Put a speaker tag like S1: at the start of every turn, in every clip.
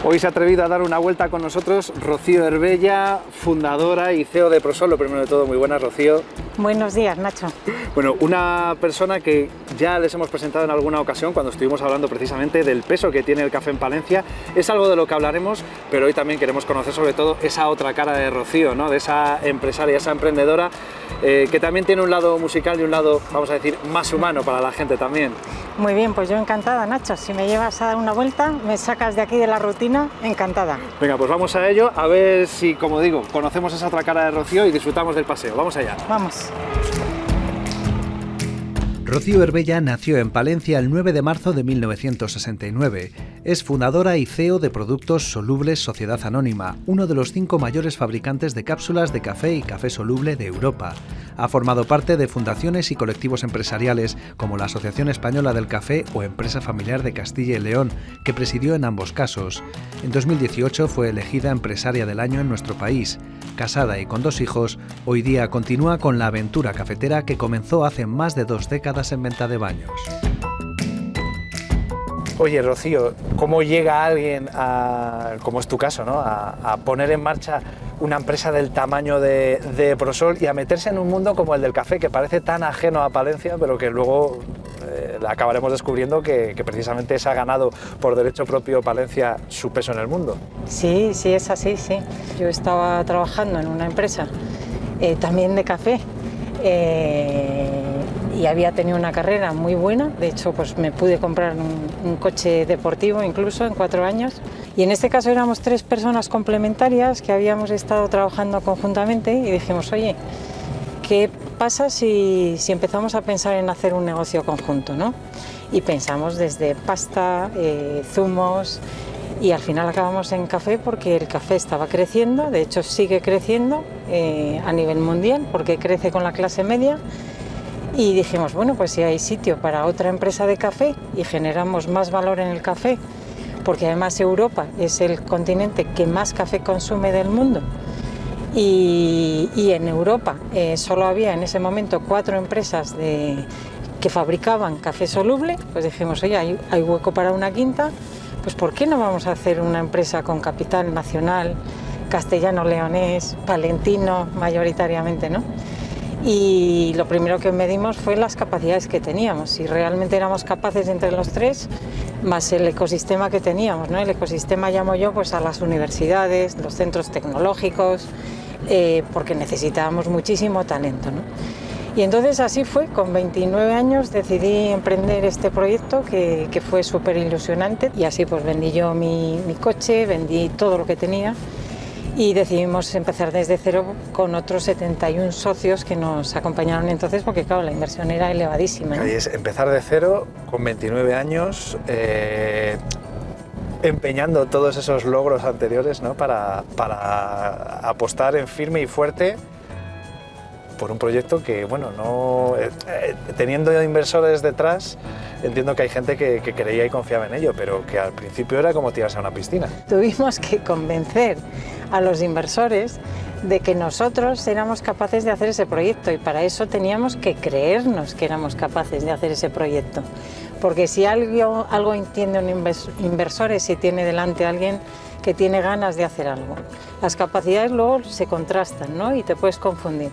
S1: Hoy se ha atrevido a dar una vuelta con nosotros Rocío Herbella, fundadora y CEO de Prosol. Lo primero de todo, muy buenas, Rocío.
S2: Buenos días, Nacho.
S1: Bueno, una persona que ya les hemos presentado en alguna ocasión cuando estuvimos hablando precisamente del peso que tiene el café en Palencia. Es algo de lo que hablaremos, pero hoy también queremos conocer sobre todo esa otra cara de Rocío, ¿no? De esa empresaria, esa emprendedora que también tiene un lado musical y un lado, vamos a decir, más humano para la gente también.
S2: Muy bien, pues yo encantada, Nacho. Si me llevas a dar una vuelta, me sacas de aquí de la rutina, encantada.
S1: Venga, pues vamos a ello, a ver si, como digo, conocemos esa otra cara de Rocío y disfrutamos del paseo. Vamos allá.
S2: Vamos.
S3: Rocío Herbella nació en Palencia el 9 de marzo de 1969. Es fundadora y CEO de Productos Solubles Sociedad Anónima, uno de los 5 mayores fabricantes de cápsulas de café y café soluble de Europa. Ha formado parte de fundaciones y colectivos empresariales como la Asociación Española del Café o Empresa Familiar de Castilla y León, que presidió en ambos casos. En 2018 fue elegida Empresaria del Año en nuestro país. Casada y con 2 hijos, hoy día continúa con la aventura cafetera que comenzó hace más de 2 décadas en Venta de Baños.
S1: Oye, Rocío, ¿cómo llega alguien, como es tu caso, ¿no? a poner en marcha una empresa del tamaño de Prosol y a meterse en un mundo como el del café, que parece tan ajeno a Palencia, pero que luego acabaremos descubriendo que precisamente se ha ganado por derecho propio Palencia su peso en el mundo?
S2: Sí, es así, sí. Yo estaba trabajando en una empresa también de café y había tenido una carrera muy buena. De hecho, pues me pude comprar un coche deportivo incluso en 4 años. Y en este caso éramos 3 personas complementarias que habíamos estado trabajando conjuntamente y dijimos, oye, ¿qué pasa si empezamos a pensar en hacer un negocio conjunto, ¿no? Y pensamos desde pasta, zumos, y al final acabamos en café porque el café estaba creciendo, de hecho sigue creciendo a nivel mundial porque crece con la clase media. Y dijimos, bueno, pues si hay sitio para otra empresa de café y generamos más valor en el café, porque además Europa es el continente que más café consume del mundo, y en Europa solo había en ese momento 4 empresas que fabricaban café soluble, pues dijimos, oye, hay hueco para una quinta, pues ¿por qué no vamos a hacer una empresa con capital nacional, castellano-leonés, palentino mayoritariamente, ¿no? Y lo primero que medimos fue las capacidades que teníamos, si realmente éramos capaces entre los 3, más el ecosistema que teníamos, ¿no? El ecosistema llamo yo pues a las universidades, los centros tecnológicos, porque necesitábamos muchísimo talento, ¿no? Y entonces así fue, con 29 años decidí emprender este proyecto que fue súper ilusionante, y así pues vendí yo mi coche, vendí todo lo que tenía y decidimos empezar desde cero con otros 71 socios que nos acompañaron entonces, porque claro, la inversión era elevadísima, ¿no?
S1: Y es empezar de cero con 29 años, empeñando todos esos logros anteriores, ¿no? para apostar en firme y fuerte por un proyecto que, bueno, no, teniendo inversores detrás, entiendo que hay gente que creía y confiaba en ello, pero que al principio era como tirarse a una piscina.
S2: Tuvimos que convencer a los inversores de que nosotros éramos capaces de hacer ese proyecto, y para eso teníamos que creernos que éramos capaces de hacer ese proyecto. Porque si algo entiende un inversor es si tiene delante a alguien que tiene ganas de hacer algo. Las capacidades luego se contrastan, ¿no? Y te puedes confundir,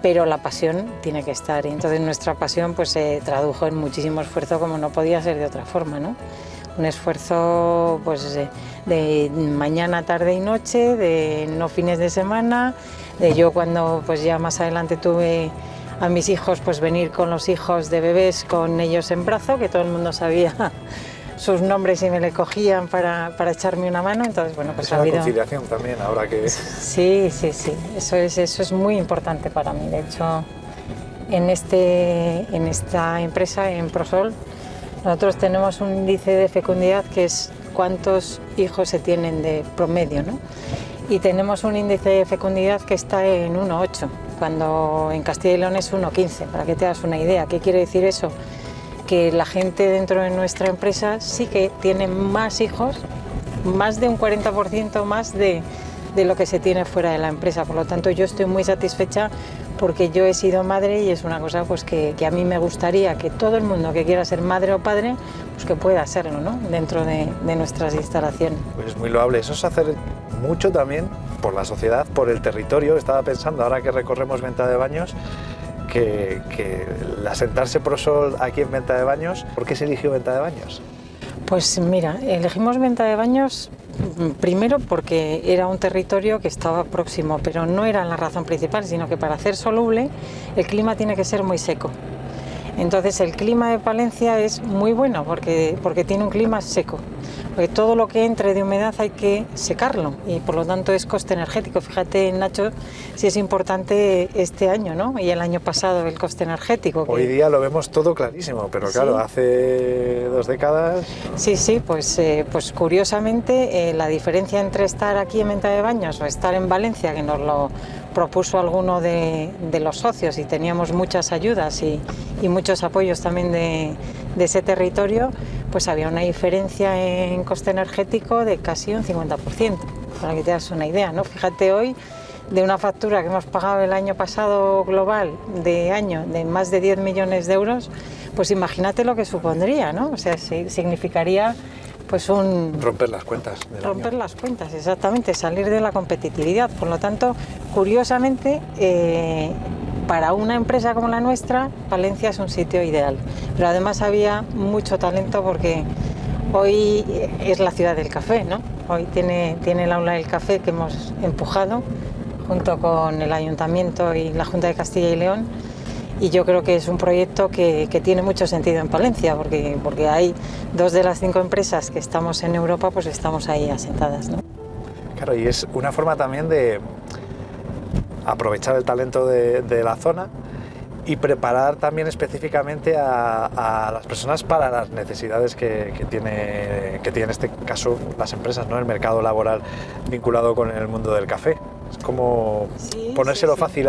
S2: pero la pasión tiene que estar, y entonces nuestra pasión pues se tradujo en muchísimo esfuerzo, como no podía ser de otra forma, ¿no? Un esfuerzo pues de mañana, tarde y noche, de no fines de semana, de yo cuando pues ya más adelante tuve a mis hijos, pues venir con los hijos de bebés con ellos en brazo, que todo el mundo sabía sus nombres y me le cogían para echarme una mano. Entonces, bueno, pues
S1: es una conciliación también, ahora que...
S2: Sí, eso es muy importante para mí. De hecho, en esta empresa, en Prosol, nosotros tenemos un índice de fecundidad que es cuántos hijos se tienen de promedio, ¿no? Y tenemos un índice de fecundidad que está en 1,8, cuando en Castilla y León es 1,15, para que te hagas una idea. ¿Qué quiere decir eso? Que la gente dentro de nuestra empresa sí que tiene más hijos, más de un 40% más de lo que se tiene fuera de la empresa. Por lo tanto, yo estoy muy satisfecha porque yo he sido madre, y es una cosa pues que a mí me gustaría que todo el mundo que quiera ser madre o padre pues que pueda serlo, ¿no? Dentro de nuestras instalaciones.
S1: Pues es muy loable. Eso es hacer mucho también por la sociedad, por el territorio. Estaba pensando, ahora que recorremos Venta de Baños, que el asentarse Prosol aquí en Venta de Baños, ¿por qué se eligió Venta de Baños?
S2: Pues mira, elegimos Venta de Baños primero porque era un territorio que estaba próximo, pero no era la razón principal, sino que para hacer soluble el clima tiene que ser muy seco. Entonces el clima de Palencia es muy bueno porque tiene un clima seco, porque todo lo que entre de humedad hay que secarlo y por lo tanto es coste energético. Fíjate, Nacho, si es importante este año, ¿no? Y el año pasado el coste energético.
S1: Hoy día lo vemos todo clarísimo, pero claro, ¿sí? Hace 2 décadas...
S2: Sí, pues curiosamente la diferencia entre estar aquí en Venta de Baños o estar en Valencia, que nos lo propuso alguno de los socios y teníamos muchas ayudas y muchos apoyos también de ese territorio, pues había una diferencia en coste energético de casi un 50%, para que te das una idea, ¿no? Fíjate hoy, de una factura que hemos pagado el año pasado global de más de 10 millones de euros, pues imagínate lo que supondría, ¿no? O sea, significaría pues
S1: romper las cuentas.
S2: Romper las cuentas, exactamente, salir de la competitividad. Por lo tanto, curiosamente, para una empresa como la nuestra, Palencia es un sitio ideal. Pero además había mucho talento porque hoy es la ciudad del café, ¿no? Hoy tiene el aula del café que hemos empujado junto con el Ayuntamiento y la Junta de Castilla y León. Y yo creo que es un proyecto que tiene mucho sentido en Palencia, porque hay 2 de las 5 empresas que estamos en Europa, pues estamos ahí asentadas, ¿no?
S1: Claro, y es una forma también de aprovechar el talento de la zona y preparar también específicamente a las personas para las necesidades que tiene en este caso las empresas, ¿no? El mercado laboral vinculado con el mundo del café. Es como ponérselo fácil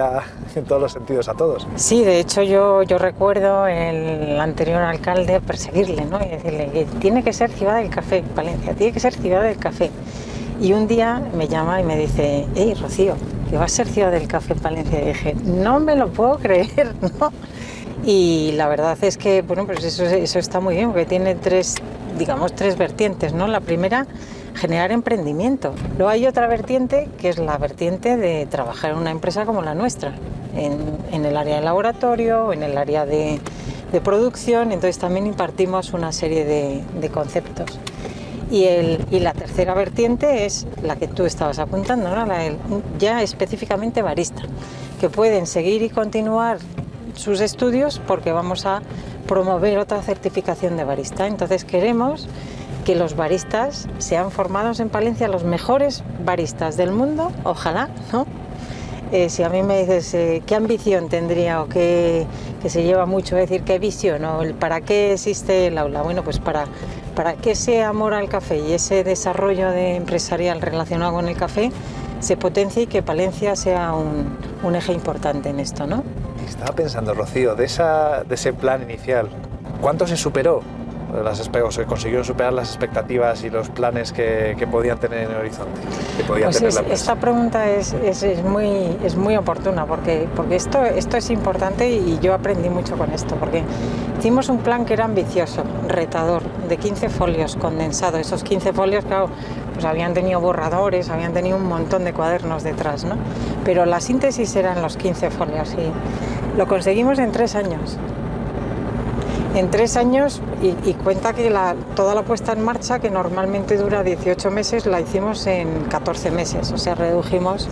S1: en todos los sentidos a todos.
S2: Sí, de hecho yo recuerdo el anterior alcalde perseguirle, ¿no? Y decirle que tiene que ser ciudad del café, Palencia, tiene que ser ciudad del café. Y un día me llama y me dice, hey, Rocío, que va a ser ciudad del café en Palencia. Y dije, no me lo puedo creer, ¿no? Y la verdad es que, bueno, pues eso está muy bien, porque tiene tres vertientes, ¿no? La primera, generar emprendimiento. Luego hay otra vertiente, que es la vertiente de trabajar en una empresa como la nuestra, en el área de laboratorio o en el área de producción. Entonces también impartimos una serie de conceptos. Y la tercera vertiente es la que tú estabas apuntando, ¿no? Ya específicamente barista, que pueden seguir y continuar sus estudios porque vamos a promover otra certificación de barista. Entonces queremos que los baristas sean formados en Palencia, los mejores baristas del mundo, ojalá, ¿no? Si a mí me dices qué ambición tendría o que se lleva mucho decir qué visión o para qué existe el aula, bueno, pues para que ese amor al café y ese desarrollo empresarial relacionado con el café se potencie y que Palencia sea un eje importante en esto, ¿no?
S1: Estaba pensando, Rocío, de ese plan inicial, ¿cuánto se superó? ¿O se consiguieron superar las expectativas y los planes que podían tener en el horizonte?
S2: Esta pregunta es muy oportuna porque esto es importante y yo aprendí mucho con esto, porque hicimos un plan que era ambicioso, retador, de 15 folios condensados. Esos 15 folios, claro, pues habían tenido borradores, habían tenido un montón de cuadernos detrás, ¿no? Pero la síntesis eran los 15 folios y lo conseguimos en 3 años. En 3 años, y cuenta que toda la puesta en marcha, que normalmente dura 18 meses, la hicimos en 14 meses, o sea, redujimos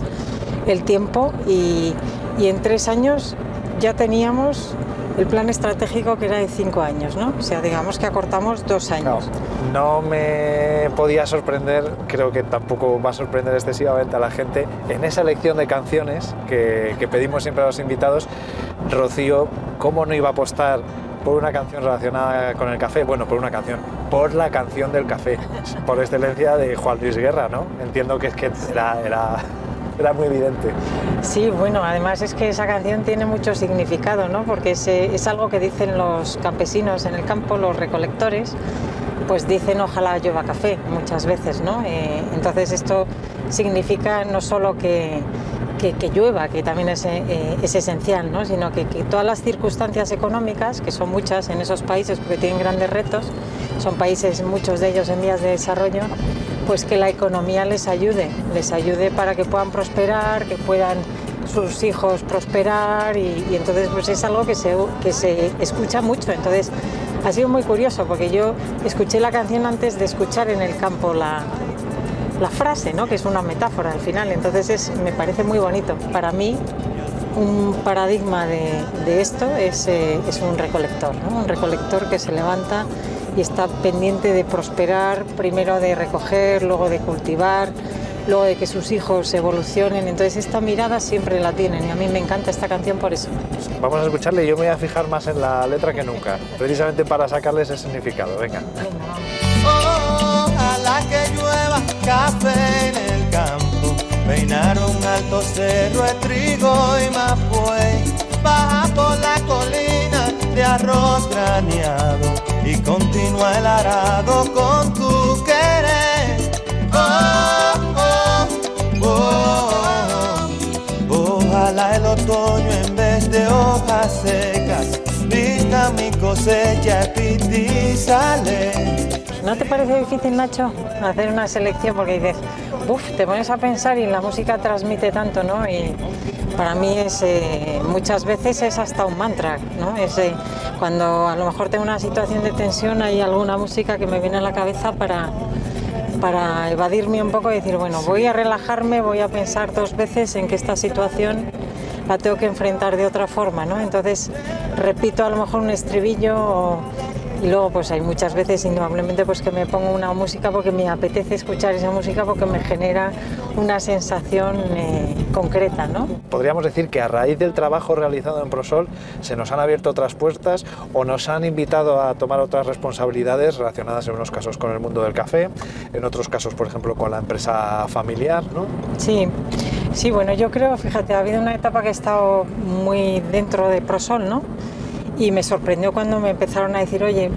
S2: el tiempo y en 3 años ya teníamos el plan estratégico que era de 5 años, ¿no? O sea, digamos que acortamos 2 años.
S1: No me podía sorprender, creo que tampoco va a sorprender excesivamente a la gente, en esa elección de canciones que pedimos siempre a los invitados, Rocío, ¿cómo no iba a apostar por una canción relacionada con el café? Bueno, por la canción del café, por excelencia de Juan Luis Guerra, ¿no? Entiendo que era muy evidente.
S2: Sí, bueno, además es que esa canción tiene mucho significado, ¿no? Porque es algo que dicen los campesinos en el campo, los recolectores, pues dicen ojalá llueva café muchas veces, ¿no? Entonces esto significa no solo que llueva, que también es esencial, ¿no? Sino que todas las circunstancias económicas, que son muchas en esos países porque tienen grandes retos, son países, muchos de ellos en vías de desarrollo, pues que la economía les ayude para que puedan prosperar, que puedan sus hijos prosperar y entonces pues es algo que se escucha mucho. Entonces ha sido muy curioso porque yo escuché la canción antes de escuchar en el campo la frase, ¿no? Que es una metáfora al final, entonces me parece muy bonito. Para mí un paradigma de esto es un recolector, ¿no? Un recolector que se levanta y está pendiente de prosperar, primero de recoger, luego de cultivar, luego de que sus hijos evolucionen. Entonces esta mirada siempre la tienen y a mí me encanta esta canción por eso.
S1: Vamos a escucharle y yo me voy a fijar más en la letra que nunca, precisamente para sacarle ese significado. Venga.
S4: Ojalá que llueva café en el campo, peinar un alto cerro de trigo y mapuey, baja por la colina de arroz graneado y continúa el arado con tu querer. Ojalá el otoño en vez de hojas secas vista mi cosecha y sale.
S2: ¿No te parece difícil, Nacho, hacer una selección? Porque dices, te pones a pensar y la música transmite tanto, ¿no? Y para mí muchas veces es hasta un mantra, ¿no? Cuando a lo mejor tengo una situación de tensión, hay alguna música que me viene a la cabeza para evadirme un poco y decir, bueno, voy a relajarme, voy a pensar 2 veces en que esta situación la tengo que enfrentar de otra forma, ¿no? Entonces repito a lo mejor un estribillo y luego pues hay muchas veces indudablemente pues que me pongo una música porque me apetece escuchar esa música porque me genera una sensación concreta, ¿no?
S1: Podríamos decir que a raíz del trabajo realizado en Prosol se nos han abierto otras puertas o nos han invitado a tomar otras responsabilidades relacionadas en unos casos con el mundo del café, en otros casos por ejemplo con la empresa familiar, ¿no?
S2: Sí, bueno, yo creo, fíjate, ha habido una etapa que he estado muy dentro de Prosol, ¿no? Y me sorprendió cuando me empezaron a decir, oye,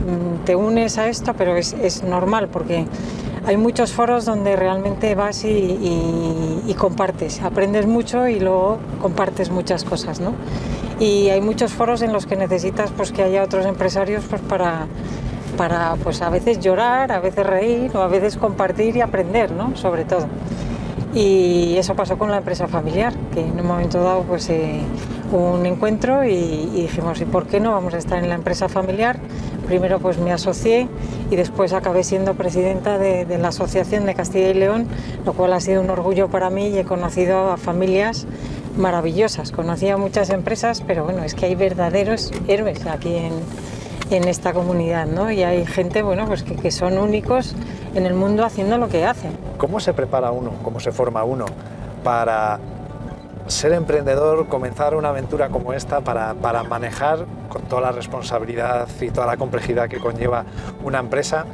S2: te unes a esto, pero es normal porque hay muchos foros donde realmente vas y compartes, aprendes mucho y luego compartes muchas cosas, ¿no? Y hay muchos foros en los que necesitas pues, que haya otros empresarios pues, para pues, a veces llorar, a veces reír o a veces compartir y aprender, ¿no? Sobre todo. Y eso pasó con la empresa familiar, que en un momento dado pues hubo un encuentro y dijimos, ¿y por qué no vamos a estar en la empresa familiar? Primero pues me asocié y después acabé siendo presidenta de la Asociación de Castilla y León, lo cual ha sido un orgullo para mí y he conocido a familias maravillosas. Conocí a muchas empresas, pero bueno, es que hay verdaderos héroes aquí en esta comunidad, ¿no? Y hay gente, bueno, pues que son únicos en el mundo haciendo lo que hacen.
S1: ¿Cómo se prepara uno, cómo se forma uno para ser emprendedor, comenzar una aventura como esta, para manejar con toda la responsabilidad y toda la complejidad que conlleva una empresa?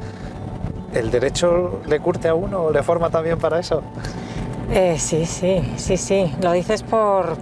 S1: ¿El derecho le curte a uno o le forma también para eso?
S2: Sí. Lo dices por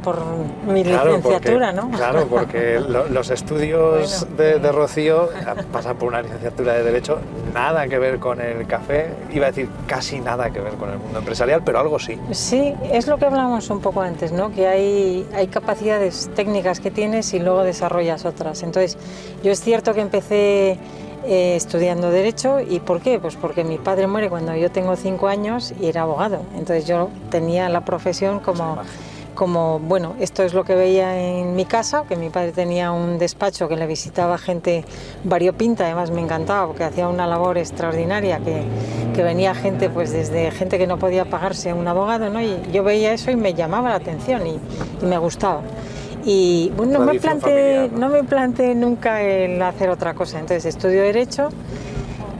S2: mi licenciatura, ¿no?
S1: Claro, porque los estudios de Rocío pasan por una licenciatura de Derecho, nada que ver con el café, iba a decir casi nada que ver con el mundo empresarial, pero algo sí. Sí,
S2: es lo que hablábamos un poco antes, ¿no? Que hay capacidades técnicas que tienes y luego desarrollas otras. Entonces, yo es cierto que empecé estudiando Derecho. ¿Y por qué? Pues porque mi padre muere cuando yo tengo 5 años y era abogado. Entonces yo tenía la profesión como, bueno, esto es lo que veía en mi casa, que mi padre tenía un despacho que le visitaba gente variopinta, además me encantaba porque hacía una labor extraordinaria, que venía gente, pues desde gente que no podía pagarse un abogado, ¿no? Y yo veía eso y me llamaba la atención y me gustaba. Y bueno, no me planteé nunca el hacer otra cosa, entonces estudio Derecho,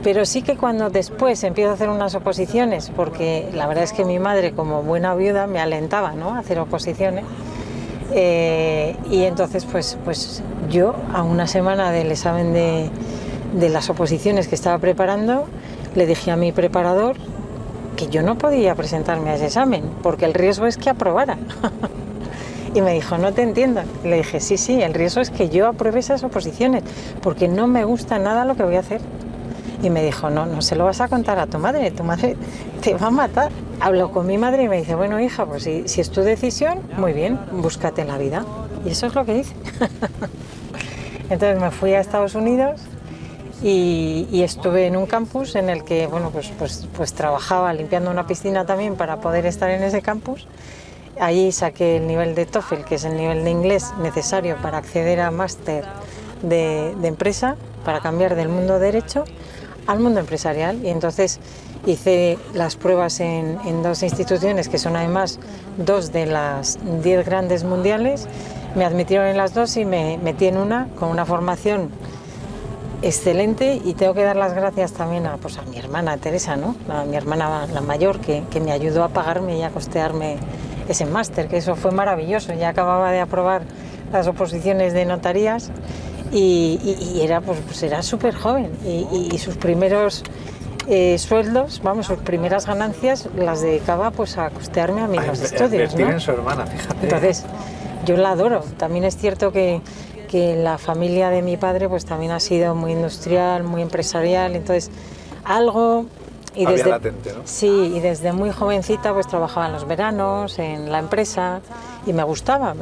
S2: pero sí que cuando después empiezo a hacer unas oposiciones, porque la verdad es que mi madre como buena viuda me alentaba, ¿no?, a hacer oposiciones, y entonces pues yo a una semana del examen de las oposiciones que estaba preparando, le dije a mi preparador que yo no podía presentarme a ese examen, porque el riesgo es que aprobara. Y me dijo, no te entiendo. Y le dije, sí, el riesgo es que yo apruebe esas oposiciones, porque no me gusta nada lo que voy a hacer. Y me dijo, no se lo vas a contar a tu madre te va a matar. Hablo con mi madre y me dice, bueno, hija, pues si es tu decisión, muy bien, búscate la vida. Y eso es lo que hice. Entonces me fui a Estados Unidos y estuve en un campus en el que bueno, pues trabajaba limpiando una piscina también para poder estar en ese campus. Ahí saqué el nivel de TOEFL, que es el nivel de inglés necesario para acceder a máster de empresa, para cambiar del mundo derecho al mundo empresarial. Y entonces hice las pruebas en 2 instituciones, que son además 2 de las 10 grandes mundiales. Me admitieron en las 2 y me metí en una con una formación excelente, y tengo que dar las gracias también a mi hermana Teresa, ¿no? Mi hermana la mayor, que me ayudó a pagarme y a costearme ese máster, que eso fue maravilloso. Ya acababa de aprobar las oposiciones de notarías y era era súper joven, y sus primeros sueldos, sus primeras ganancias las dedicaba pues a costearme a mí los estudios, ¿no?
S1: En su hermana, fíjate.
S2: Entonces yo la adoro. También es cierto que la familia de mi padre pues también ha sido muy industrial, muy empresarial, entonces algo... Y
S1: había latente, ¿no?
S2: Sí, y desde muy jovencita pues trabajaba en los veranos, en la empresa, y me gustaba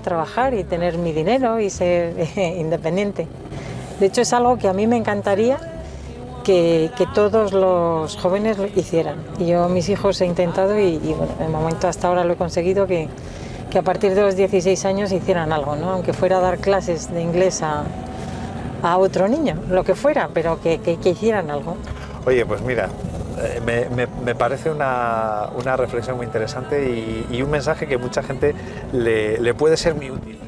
S2: trabajar y tener mi dinero y ser independiente. De hecho, es algo que a mí me encantaría que todos los jóvenes lo hicieran. Y yo, mis hijos, he intentado y bueno, de momento hasta ahora lo he conseguido, que a partir de los 16 años hicieran algo, ¿no? Aunque fuera a dar clases de inglés a otro niño, lo que fuera, pero que hicieran algo.
S1: Oye, pues mira, me parece una reflexión muy interesante y un mensaje que mucha gente le puede ser muy útil.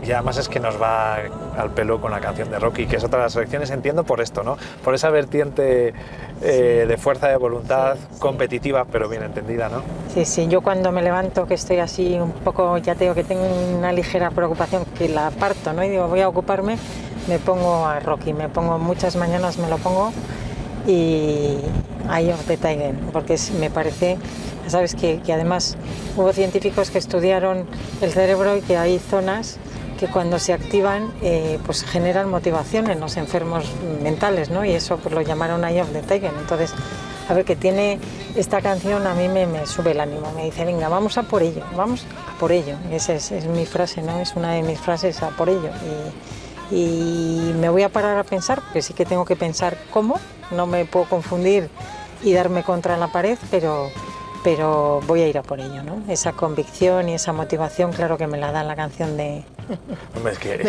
S1: Y además es que nos va al pelo con la canción de Rocky, que es otra de las elecciones, entiendo, por esto, ¿no? Por esa vertiente de fuerza de voluntad, competitiva, pero bien entendida, ¿no?
S2: Sí, yo cuando me levanto, que estoy así un poco, ya te digo que tengo una ligera preocupación, que la aparto, ¿no? Y digo, voy a ocuparme, me pongo a Rocky, muchas mañanas me lo pongo, y Eye of the Tiger, porque me parece, sabes que además hubo científicos que estudiaron el cerebro y que hay zonas que cuando se activan pues generan motivación en los enfermos mentales, ¿no? Y eso pues lo llamaron Eye of the Tiger. Entonces, a ver, que tiene esta canción, a mí me sube el ánimo, me dice, venga, vamos a por ello, esa es mi frase, ¿no? Es una de mis frases, a por ello. Y me voy a parar a pensar, porque sí que tengo que pensar cómo, no me puedo confundir y darme contra la pared, pero voy a ir a por ello, ¿no? Esa convicción y esa motivación, claro que me la da la canción de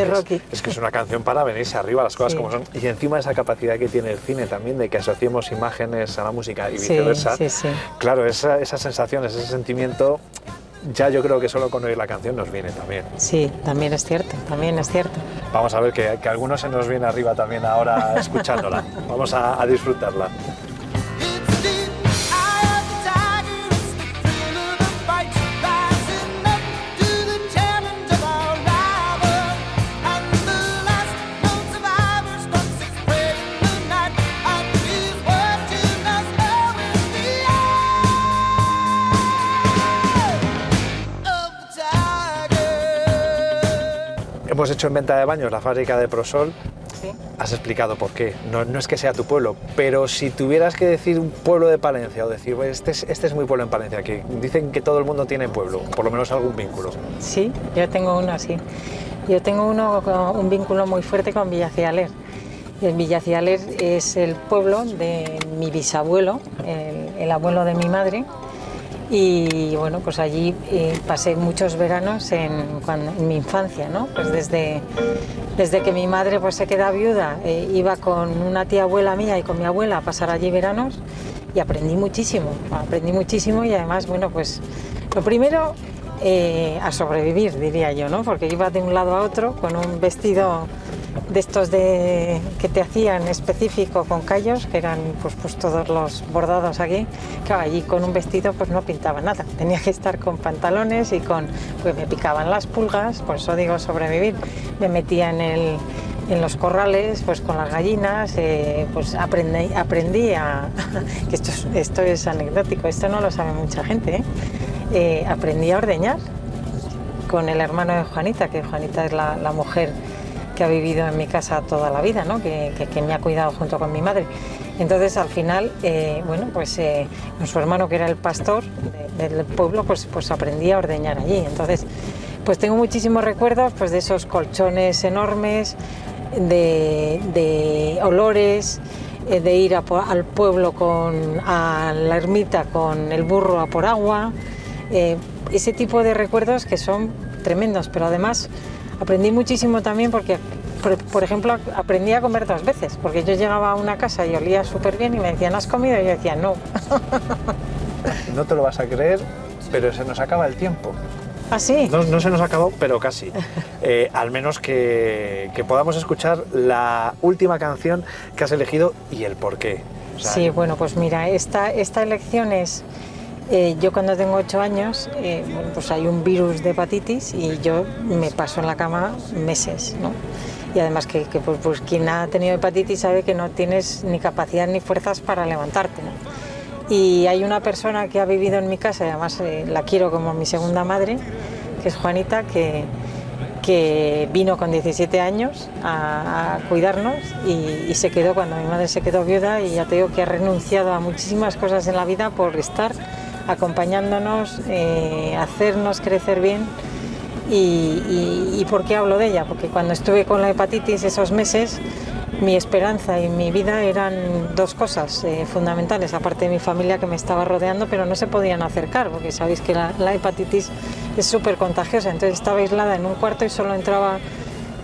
S2: Rocky.
S1: Es que es una canción para venirse arriba, las cosas como son. Y encima esa capacidad que tiene el cine también de que asociemos imágenes a la música y viceversa.
S2: Sí.
S1: Claro, esa sensación, ese sentimiento, ya yo creo que solo con oír la canción nos viene también.
S2: Sí, también es cierto.
S1: Vamos a ver que algunos se nos viene arriba también ahora escuchándola. Vamos a disfrutarla. Hemos hecho en Venta de Baños la fábrica de Prosol.
S2: Sí.
S1: Has explicado por qué. No es que sea tu pueblo, pero si tuvieras que decir un pueblo de Palencia o decir, este es mi pueblo en Palencia, que dicen que todo el mundo tiene pueblo, por lo menos algún vínculo.
S2: Sí, yo tengo uno así. Yo tengo un vínculo muy fuerte con Villacialer. El Villacialer es el pueblo de mi bisabuelo, el abuelo de mi madre. Y bueno, pues allí pasé muchos veranos en mi infancia, ¿no? Pues desde que mi madre pues se queda viuda, iba con una tía abuela mía y con mi abuela a pasar allí veranos, y aprendí muchísimo y además, bueno, pues lo primero, a sobrevivir, diría yo, ¿no? Porque iba de un lado a otro con un vestido de estos que te hacían específico con callos, que eran pues todos los bordados aquí. Claro, allí con un vestido pues no pintaba nada, tenía que estar con pantalones y pues me picaban las pulgas, por eso digo sobrevivir. Me metía en los corrales pues con las gallinas, pues aprendí a que esto es anecdótico, esto no lo sabe mucha gente, aprendí a ordeñar con el hermano de Juanita, que Juanita es la mujer que ha vivido en mi casa toda la vida, ¿no? que me ha cuidado junto con mi madre. Entonces, al final, su hermano, que era el pastor del pueblo, pues aprendí a ordeñar allí. Entonces, pues tengo muchísimos recuerdos pues de esos colchones enormes, de olores, de ir al pueblo a la ermita con el burro a por agua, ese tipo de recuerdos que son tremendos, pero además aprendí muchísimo también porque, por ejemplo, aprendí a comer 2 veces, porque yo llegaba a una casa y olía súper bien y me decían, ¿has comido? Y yo decía, no.
S1: No te lo vas a creer, pero se nos acaba el tiempo.
S2: ¿Ah, sí?
S1: No se nos acabó, pero casi. Al menos que podamos escuchar la última canción que has elegido y el porqué. O sea,
S2: sí, bueno, pues mira, esta elección es... yo cuando tengo 8 años, pues hay un virus de hepatitis y yo me paso en la cama meses, ¿no? Y además pues quien ha tenido hepatitis sabe que no tienes ni capacidad ni fuerzas para levantarte, ¿no? Y hay una persona que ha vivido en mi casa, y además la quiero como mi segunda madre, que es Juanita, que vino con 17 años a cuidarnos y se quedó cuando mi madre se quedó viuda, y ya te digo que ha renunciado a muchísimas cosas en la vida por estar acompañándonos, hacernos crecer bien. ¿Y por qué hablo de ella? Porque cuando estuve con la hepatitis esos meses, mi esperanza y mi vida eran 2 cosas fundamentales, aparte de mi familia que me estaba rodeando, pero no se podían acercar, porque sabéis que la hepatitis es súper contagiosa. Entonces estaba aislada en un cuarto y solo entraba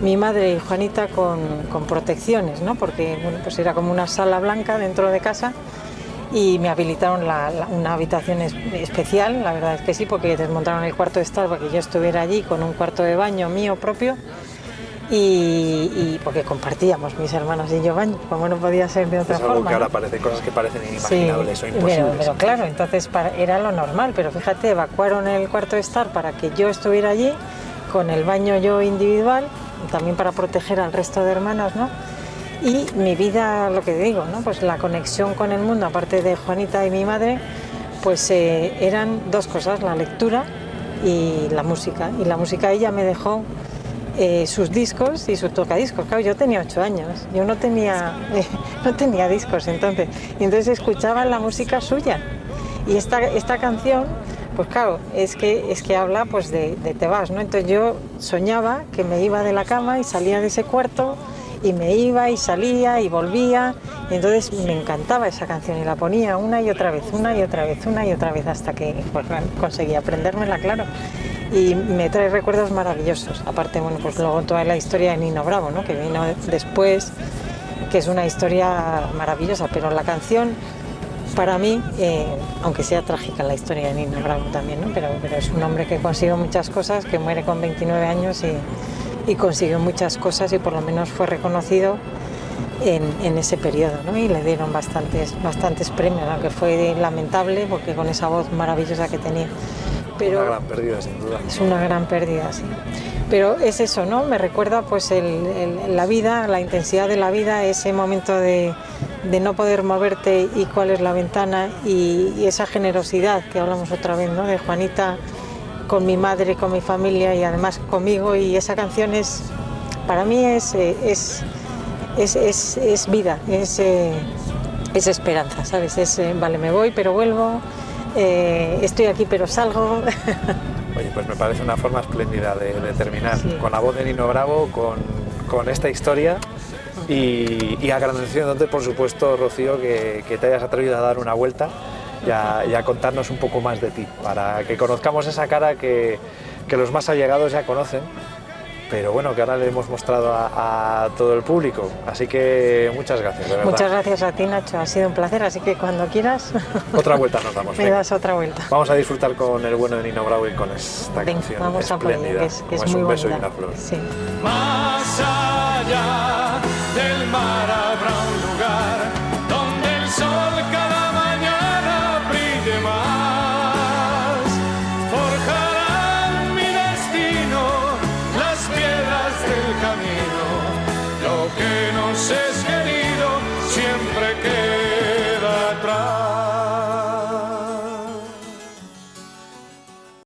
S2: mi madre y Juanita con protecciones, ¿no? Porque bueno, pues era como una sala blanca dentro de casa, y me habilitaron una habitación especial, la verdad es que sí, porque desmontaron el cuarto de estar para que yo estuviera allí con un cuarto de baño mío propio, y porque compartíamos mis hermanos y yo baño, como no podía ser de otra forma.
S1: Es algo que ahora parece, cosas que parecen inimaginables, sí, o imposibles.
S2: Pero claro, entonces era lo normal, pero fíjate, evacuaron el cuarto de estar para que yo estuviera allí, con el baño yo individual, también para proteger al resto de hermanas, ¿no? Y mi vida, lo que digo, ¿no? Pues la conexión con el mundo, aparte de Juanita y mi madre, pues eran 2 cosas, la lectura y la música. Y la música, ella me dejó sus discos y sus tocadiscos. Claro, yo tenía 8 años, yo no tenía discos entonces, y entonces escuchaba la música suya. Y esta canción, pues claro, es que habla pues de te vas, ¿no? Entonces yo soñaba que me iba de la cama y salía de ese cuarto, y me iba y salía y volvía, y entonces me encantaba esa canción y la ponía una y otra vez, hasta que pues, conseguí aprendérmela, claro. Y me trae recuerdos maravillosos. Aparte, bueno, pues luego toda la historia de Nino Bravo, ¿no? Que vino después, que es una historia maravillosa, pero la canción, para mí, aunque sea trágica la historia de Nino Bravo también, ¿no? Pero es un hombre que consiguió muchas cosas, que muere con 29 años y consiguió muchas cosas, y por lo menos fue reconocido en ese periodo, ¿no? Y le dieron bastantes premios, aunque fue lamentable porque con esa voz maravillosa que tenía. Pero
S1: una gran pérdida, sin duda.
S2: Es una gran pérdida, sí. Pero es eso, ¿no? Me recuerda pues la vida, la intensidad de la vida, ese momento de no poder moverte y cuál es la ventana, y esa generosidad que hablamos otra vez, ¿no? De Juanita con mi madre, con mi familia y además conmigo, y esa canción para mí es vida, es esperanza, ¿sabes? Vale, me voy pero vuelvo, estoy aquí pero salgo.
S1: Oye, pues me parece una forma espléndida de terminar, sí, con la voz de Nino Bravo, con esta historia, y agradeciéndote, por supuesto, Rocío, que te hayas atrevido a dar una vuelta y a contarnos un poco más de ti, para que conozcamos esa cara que los más allegados ya conocen, pero bueno, que ahora le hemos mostrado a todo el público. Así que muchas gracias, de verdad.
S2: Muchas gracias a ti, Nacho, ha sido un placer, así que cuando quieras...
S1: Otra vuelta nos damos.
S2: Me das otra vuelta.
S1: Vamos a disfrutar con el bueno de Nino Bravo y con esta canción
S2: vamos
S1: espléndida,
S2: a que es muy
S1: un beso
S2: bonita.
S1: y una flor.
S2: Sí.
S4: Más allá del mar habrá un lugar donde el sol cada mañana brille más. Forjarán mi destino las piedras del camino, lo que nos escapa.